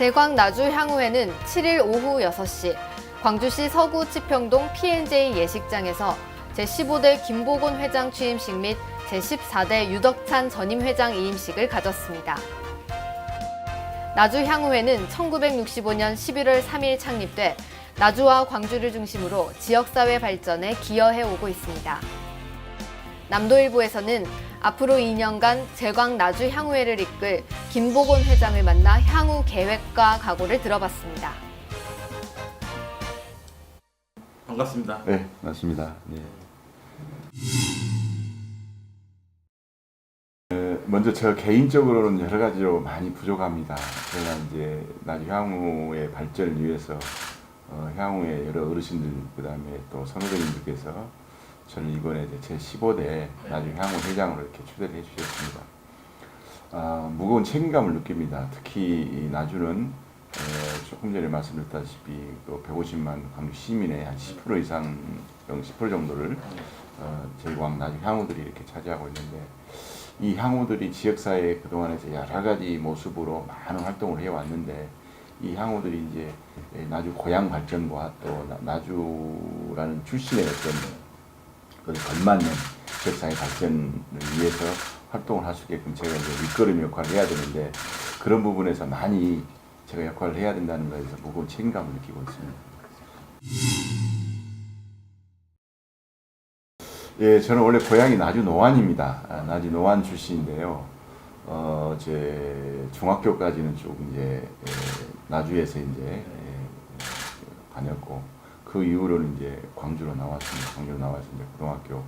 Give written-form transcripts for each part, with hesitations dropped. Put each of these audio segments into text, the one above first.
제광 나주 향후회는 7일 오후 6시 광주시 서구 치평동 P&J 예식장에서 제15대 김보곤 회장 취임식 및 제14대 유덕찬 전임 회장 이임식을 가졌습니다. 나주 향후회는 1965년 11월 3일 창립돼 나주와 광주를 중심으로 지역사회 발전에 기여해 오고 있습니다. 남도일보에서는 앞으로 2년간 제광 나주 향후회를 이끌 김보곤 회장을 만나 향후 계획과 각오를 들어봤습니다. 반갑습니다. 네, 맞습니다. 네. 먼저 저 개인적으로는 여러 가지로 많이 부족합니다. 제가 이제 나주 향후의 발전을 위해서 향후의 여러 어르신들 그다음에 또 선후배님들께서 저는 이번에 제 15대 나주 향후 회장으로 이렇게 초대를 해주셨습니다. 무거운 책임감을 느낍니다. 특히 이 나주는 조금 전에 말씀드렸다시피 150만 광주 시민의 한 10% 이상, 10% 정도를 제광 나주 향후들이 이렇게 차지하고 있는데, 이 향후들이 지역사회에 그동안에서 여러 가지 모습으로 많은 활동을 해왔는데, 이 향후들이 이제 나주 고향 발전과 또 나주라는 출신의 어떤 걸맞는 지역사회 발전을 위해서 활동을 할 수 있게끔 제가 이제 밑거름 역할을 해야 되는데, 그런 부분에서 많이 제가 역할을 해야 된다는 것에서 무거운 책임감을 느끼고 있습니다. 예, 저는 원래 고향이 나주 노안입니다. 나주 노안 출신인데요. 제 중학교까지는 조금 이제 나주에서 이제 다녔고, 그 이후로는 이제 광주로 나왔습니다. 광주로 나와서 이제 고등학교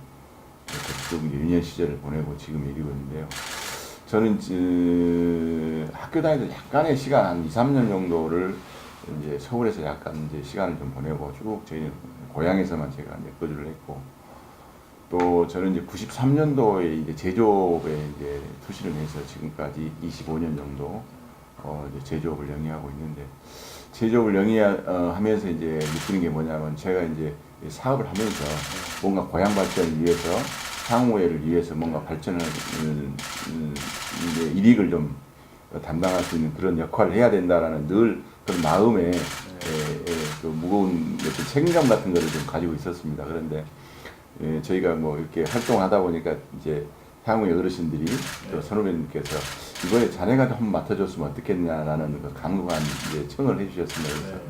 그쪽 이제 유년 시절을 보내고 지금 이르고 있는데요. 저는 학교 다닐 때 약간의 시간 한 2, 3년 정도를 이제 서울에서 약간 이제 시간을 좀 보내고 쭉 저희 고향에서만 제가 이제 거주를 했고, 또 저는 이제 93년도에 이제 제조업에 이제 투신을 해서 지금까지 25년 정도 이제 제조업을 영위하고 있는데, 제조업을 영위하면서 이제 느끼는 게 뭐냐면, 제가 이제 사업을 하면서 뭔가 고향 발전을 위해서, 향후회를 위해서 뭔가 발전을 이제 이익을 좀 담당할 수 있는 그런 역할을 해야 된다라는 늘 그런 마음에 그 무거운 어떤 책임감 같은 거를 좀 가지고 있었습니다. 그런데 저희가 뭐 이렇게 활동을 하다 보니까 이제 향후의 어르신들이 또 선후배님께서 이번에 자네가 한번 맡아줬으면 어떻겠냐라는 그 강력한 이제 청을 해주셨습니다. 그래서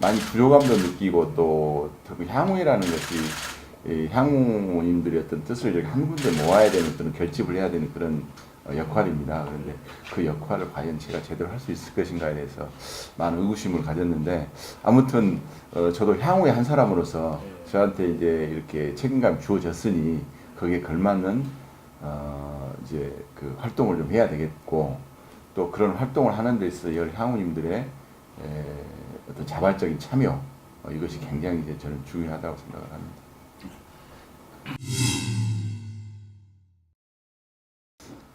많이 부족함도 느끼고, 또 특히 향후회라는 것이 향후님들의 어떤 뜻을 이렇게 한 군데 모아야 되는 그런 결집을 해야 되는 그런 역할입니다. 그런데 그 역할을 과연 제가 제대로 할 수 있을 것인가에 대해서 많은 의구심을 가졌는데, 아무튼 저도 향후의 한 사람으로서 저한테 이제 이렇게 책임감이 주어졌으니 거기에 걸맞는 이제 그 활동을 좀 해야 되겠고, 또 그런 활동을 하는 데 있어서 여러 향후님들의 어떤 자발적인 참여, 이것이 굉장히 이제 저는 중요하다고 생각을 합니다.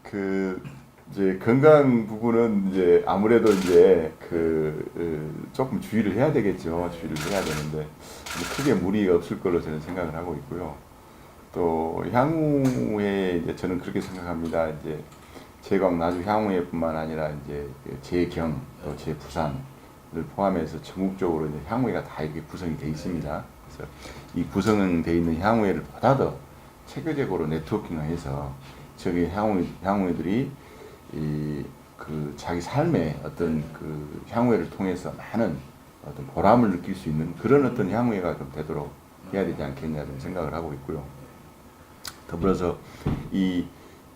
그 이제 건강 부분은 이제 아무래도 이제 조금 주의를 해야 되겠죠. 주의를 해야 되는데 크게 무리가 없을 걸로 저는 생각을 하고 있고요. 또 향후에 이제 저는 그렇게 생각합니다. 이제 제광 나주 향후회뿐만 아니라 이제 제경 또 제부산을 포함해서 전국적으로 이제 향후회가 다 이렇게 구성이 되어 있습니다. 그래서 이 구성되어 있는 향후회를 보다 더 체계적으로 네트워킹해서 저기 향후회들이 그 자기 삶의 어떤 그 향후회를 통해서 많은 어떤 보람을 느낄 수 있는 그런 어떤 향후회가 좀 되도록 해야 되지 않겠냐는 생각을 하고 있고요. 더불어서 이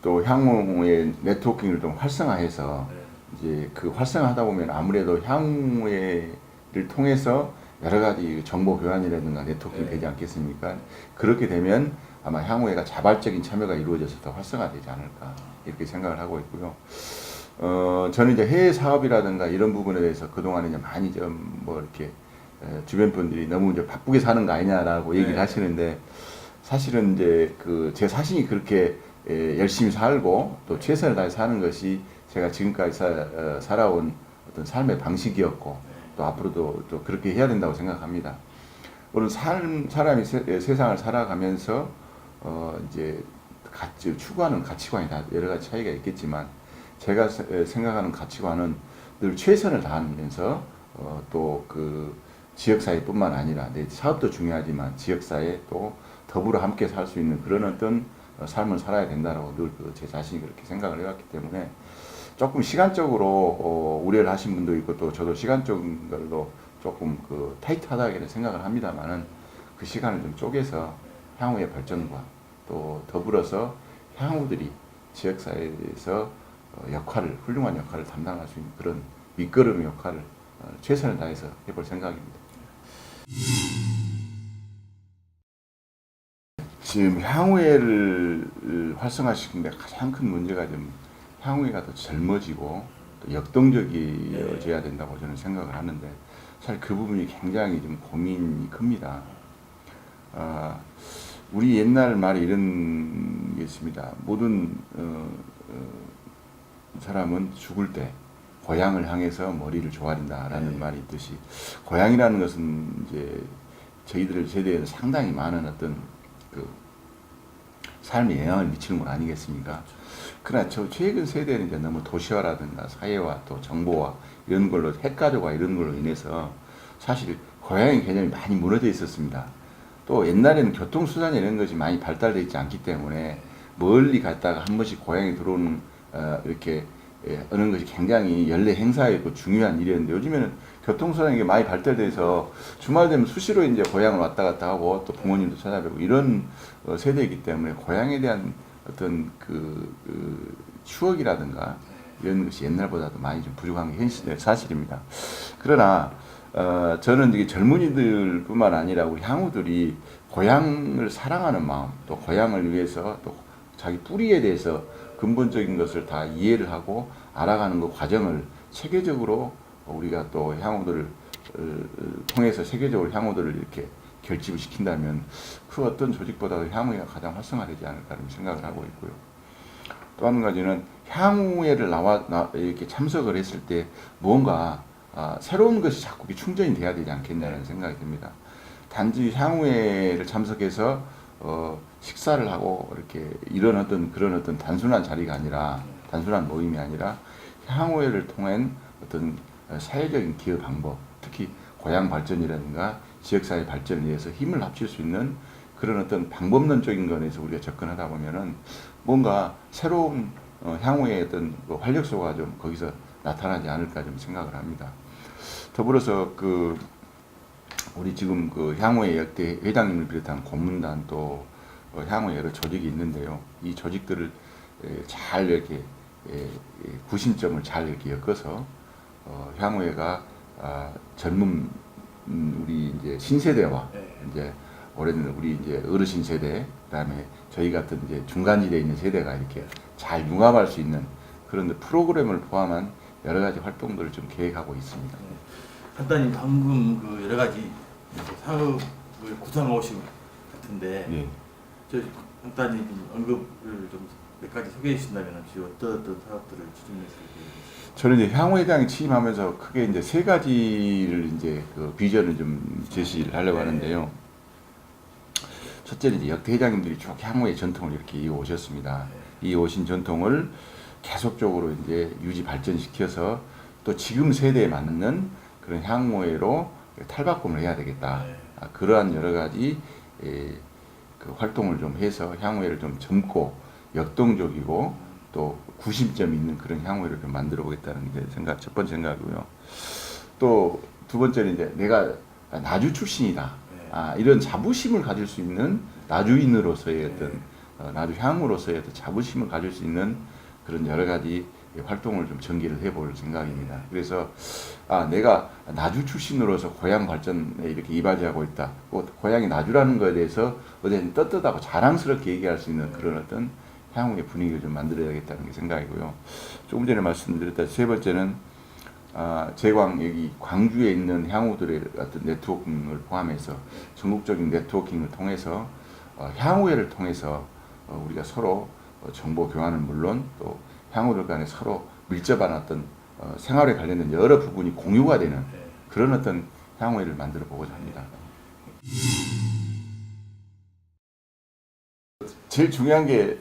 또 향후의 네트워킹을 좀 활성화해서 이제 그 활성화하다 보면 아무래도 향후회를 통해서 여러 가지 정보 교환이라든가 네트워킹이 되지 않겠습니까? 그렇게 되면 아마 향후회가 자발적인 참여가 이루어져서 더 활성화되지 않을까 이렇게 생각을 하고 있고요. 저는 이제 해외 사업이라든가 이런 부분에 대해서 그동안에 이제 많이 좀 뭐 이렇게 주변 분들이 너무 이제 바쁘게 사는 거 아니냐라고 얘기를 하시는데, 사실은 이제 그 제 자신이 그렇게 열심히 살고 또 최선을 다해 사는 것이 제가 지금까지 살아온 어떤 삶의 방식이었고, 또 앞으로도 또 그렇게 해야 된다고 생각합니다. 물론 사람이 세상을 살아가면서 이제 추구하는 가치관이 다 여러 가지 차이가 있겠지만, 제가 생각하는 가치관은 늘 최선을 다하면서 또 그 지역사회뿐만 아니라 내 사업도 중요하지만 지역사회 또 더불어 함께 살 수 있는 그런 어떤 삶을 살아야 된다라고 늘 제 자신이 그렇게 생각을 해왔기 때문에 조금 시간적으로 우려를 하신 분도 있고 또 저도 시간적인 걸로 조금 그 타이트하다고 생각을 합니다만은 그 시간을 좀 쪼개서 향후의 발전과 또 더불어서 향후들이 지역사회에서 훌륭한 역할을 담당할 수 있는 그런 밑거름 역할을 최선을 다해서 해볼 생각입니다. 지금 향후회를 활성화시키는 데 가장 큰 문제가 좀 향후회가 더 젊어지고 또 역동적이어져야 된다고 저는 생각을 하는데 사실 그 부분이 굉장히 좀 고민이 큽니다. 우리 옛날 말에 이런 게 있습니다. 모든 사람은 죽을 때 고향을 향해서 머리를 조아린다라는 말이 있듯이 고향이라는 것은 이제 저희들 세대에는 상당히 많은 어떤 그 삶에 영향을 미치는 건 아니겠습니까? 그러나 저 최근 세대는 이제 너무 도시화라든가 사회화 또 정보화 이런 걸로 핵가족화 이런 걸로 인해서 사실 고향의 개념이 많이 무너져 있었습니다. 또 옛날에는 교통수단 이런 것이 많이 발달되어 있지 않기 때문에 멀리 갔다가 한 번씩 고향에 들어오는 이렇게 어느 것이 굉장히 연례 행사였고 중요한 일이었는데 요즘에는 교통수단이 많이 발달돼서 주말 되면 수시로 이제 고향을 왔다 갔다 하고 또 부모님도 찾아뵙고 이런 세대이기 때문에 고향에 대한 어떤 그 추억이라든가 이런 것이 옛날보다도 많이 좀 부족한 게 현실의 사실입니다. 그러나 저는 이게 젊은이들뿐만 아니라 우리 향후들이 고향을 사랑하는 마음, 또 고향을 위해서 또 자기 뿌리에 대해서 근본적인 것을 다 이해를 하고 알아가는 그 과정을 체계적으로 우리가 또 향후들을 통해서 세계적으로 향후들을 이렇게 결집을 시킨다면 그 어떤 조직보다도 향후회가 가장 활성화되지 않을까 생각을 하고 있고요. 또 한 가지는 향후회를 이렇게 참석을 했을 때 무언가 새로운 것이 자꾸 충전이 돼야 되지 않겠냐는 생각이 듭니다. 단지 향후회를 참석해서 식사를 하고 이렇게 이런 그런 어떤 단순한 자리가 아니라 단순한 모임이 아니라 향후회를 통한 어떤 사회적인 기여 방법, 특히 고향 발전이라든가 지역사회 발전을 위해서 힘을 합칠 수 있는 그런 어떤 방법론적인 것에서 우리가 접근하다 보면은 뭔가 새로운 향후의 어떤 활력소가 좀 거기서 나타나지 않을까 좀 생각을 합니다. 더불어서 우리 지금 향후의 역대 회장님을 비롯한 고문단 또 향후의 여러 조직이 있는데요. 이 조직들을 잘 이렇게 구심점을 잘 이렇게 엮어서 향후회가 젊은 우리 이제 신세대와 이제 오래된 우리 이제 어르신 세대 그다음에 저희 같은 이제 중간지대에 있는 세대가 이렇게 잘 융합할 수 있는 그런 프로그램을 포함한 여러 가지 활동들을 좀 계획하고 있습니다. 간단히 방금 여러 가지 사업을 구상해 오신 것 같은데 예. 저 간단히 좀 언급을 좀 몇 가지 소개해 주신다면 혹시 어떤 사업들을 추진해서 저는 이제 향후회장에 취임하면서 크게 이제 세 가지를 이제 비전을 좀 제시를 하려고 하는데요. 첫째는 이제 역대 회장님들이 쭉 향후의 전통을 이렇게 이어오셨습니다. 이어오신 전통을 계속적으로 이제 유지 발전시켜서 또 지금 세대에 맞는 그런 향후회로 탈바꿈을 해야 되겠다. 그러한 여러 가지 그 활동을 좀 해서 향후회를 좀 젊고 역동적이고 또 구심점 있는 그런 향후회를 좀 만들어 보겠다는 게 첫 번째 생각이고요. 또 두 번째는 이제 내가 나주 출신이다. 이런 자부심을 가질 수 있는 나주인으로서의 어떤 나주 향으로서의 어떤 자부심을 가질 수 있는 그런 여러 가지 활동을 좀 전개를 해볼 생각입니다. 그래서 내가 나주 출신으로서 고향 발전에 이렇게 이바지하고 있다. 고향이 나주라는 것에 대해서 어디든 떳떳하고 자랑스럽게 얘기할 수 있는 그런 어떤 향후의 분위기를 좀 만들어야겠다는 게 생각이고요. 조금 전에 말씀드렸다 세 번째는 제광 여기 광주에 있는 향후들의 어떤 네트워킹을 포함해서 전국적인 네트워킹을 통해서 향후회를 통해서 우리가 서로 정보 교환은 물론 또 향후들 간에 서로 밀접한 어떤 생활에 관련된 여러 부분이 공유가 되는 그런 어떤 향후회를 만들어 보고자 합니다. 제일 중요한 게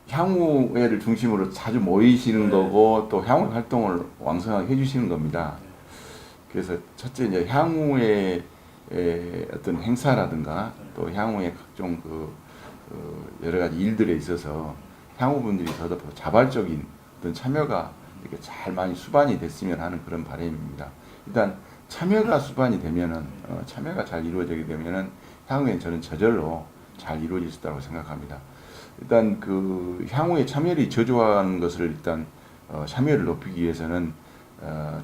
향후회를 중심으로 자주 모이시는 네. 거고 또 향후 활동을 왕성하게 해주시는 겁니다. 네. 그래서 첫째 이제 향후의 어떤 행사라든가 또 향후의 각종 여러 가지 일들에 있어서 향후분들이 더 자발적인 어떤 참여가 이렇게 잘 많이 수반이 됐으면 하는 그런 바람입니다. 일단 참여가 수반이 되면은 참여가 잘 이루어지게 되면은 향후에 저는 저절로 잘 이루어질 수 있다고 생각합니다. 일단 그 향후에 참여율이 저조하는 것을 일단 참여율을 높이기 위해서는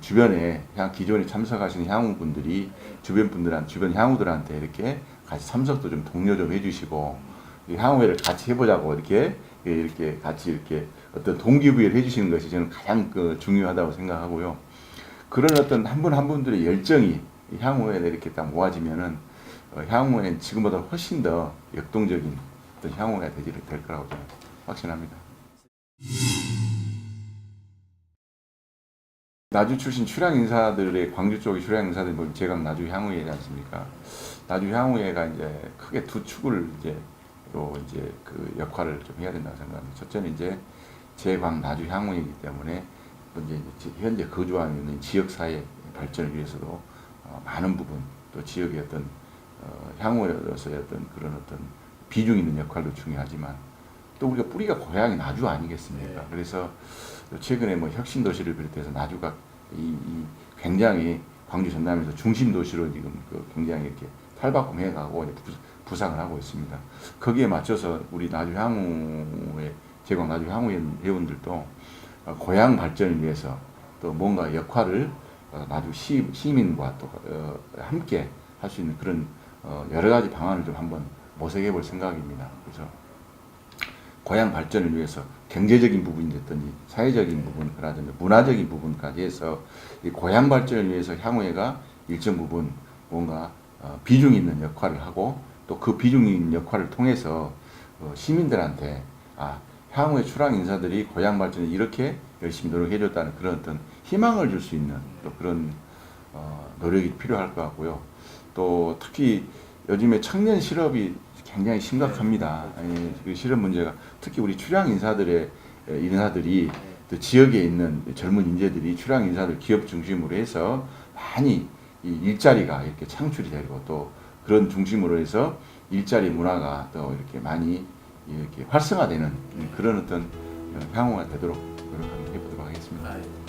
주변에 기존에 참석하시는 향후분들이 주변 향후들한테 이렇게 같이 참석도 좀 독려 좀 해주시고 이 향후회를 같이 해보자고 이렇게 같이 이렇게 어떤 동기부여를 해주시는 것이 저는 가장 중요하다고 생각하고요. 그런 어떤 한 분 한 분들의 열정이 향후에 이렇게 딱 모아지면은 향후에는 지금보다 훨씬 더 역동적인 어떤 향후가 될 거라고 저는 확신합니다. 나주 출신 출향 인사들의 광주 쪽의 출향 인사들이 뭐 제강 나주 향후회지 않습니까? 나주 향후회가 이제 크게 두 축을 이제 그 역할을 좀 해야 된다고 생각합니다. 첫째는 이제 제광 나주 향후회이기 때문에 이제 현재 거주하고 있는 지역 사회 발전을 위해서도 많은 부분 또 지역의 어떤 향후로서의 어떤 그런 어떤 비중 있는 역할도 중요하지만 또 우리가 뿌리가 고향이 나주 아니겠습니까? 네. 그래서 최근에 뭐 혁신 도시를 비롯해서 나주가 이 굉장히 광주 전남에서 중심 도시로 지금 굉장히 이렇게 탈바꿈해가고 부상을 하고 있습니다. 거기에 맞춰서 우리 나주 향후의 제광 나주 향후의 회원들도 고향 발전을 위해서 또 뭔가 역할을 나주 시민과 또 함께 할 수 있는 그런 여러 가지 방안을 좀 한번 모색해 볼 생각입니다. 그래서 고향 발전을 위해서 경제적인 부분이 됐든지 사회적인 부분이라든지 문화적인 부분까지 해서 이 고향 발전을 위해서 향후회가 일정 부분 뭔가 비중 있는 역할을 하고 또 그 비중 있는 역할을 통해서 시민들한테 향후의 출향 인사들이 고향 발전에 이렇게 열심히 노력해줬다는 그런 어떤 희망을 줄 수 있는 또 그런 노력이 필요할 것 같고요. 또 특히 요즘에 청년 실업이 굉장히 심각합니다. 그 실업 문제가 특히 우리 출향 인사들이 또 지역에 있는 젊은 인재들이 출향 인사들 기업 중심으로 해서 많이 이 일자리가 이렇게 창출이 되고 또 그런 중심으로 해서 일자리 문화가 또 이렇게 많이 이렇게 활성화되는 그런 어떤 향후가 되도록 노력해 보도록 하겠습니다.